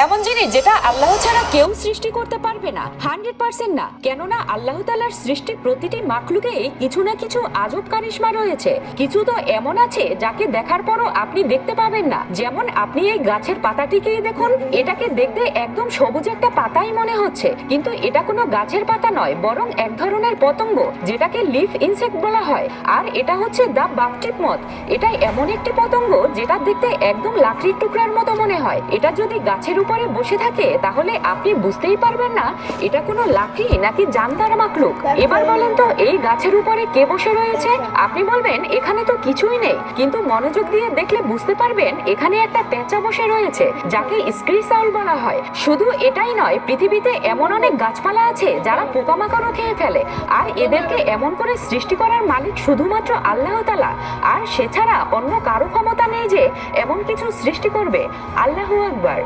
এমন জিনিস যেটা আল্লাহ ছাড়া কেউ সৃষ্টি করতে পারবে না, 100% না। কেননা আল্লাহ তাআলার সৃষ্টি প্রতিটি মাখলুকেই কিছু না কিছু আজব কারিশমা রয়েছে। কিছু তো এমন আছে যাকে দেখার পরও আপনি দেখতে পাবেন না। যেমন আপনি এই গাছের পাতাটিকেই দেখুন, এটাকে দেখতে একদম সবুজ একটা পাতাই মনে হচ্ছে, কিন্তু এটা কোনো গাছের পাতা নয়, বরং এক ধরনের পতঙ্গ যেটাকে লিফ ইনসেক্ট বলা হয়। আর এটা হচ্ছে দা বাকটিপ মথ। এটা এমন একটি পতঙ্গ যেটা দেখতে একদম লাকড়ির টুকরার মতো মনে হয়। এটা যদি গাছের উপরে বসে থাকে তাহলে আপনি বুঝতেই পারবেন না এটা কোনো লাকড়ি নাকি জানদার মাখলুক। এবার বলেন তো এই গাছের উপরে কে বসে রয়েছে? আপনি বলবেন এখানে তো কিছুই নেই, কিন্তু মনোযোগ দিয়ে দেখলে বুঝতে পারবেন এখানে একটা পেঁচা বসে রয়েছে যাকে স্ক্রিসাউল বলা হয়। শুধু এটাই নয়, পৃথিবীতে এমন অনেক গাছপালা আছে যারা পোকামাকড়ও খেয়ে ফেলে, আর এদেরকে এমন করে সৃষ্টি করার মালিক শুধুমাত্র আল্লাহ তাআলা। আর সে ছাড়া অন্য কারো ক্ষমতা নেই যে এমন কিছু সৃষ্টি করবে। আল্লাহু আকবার।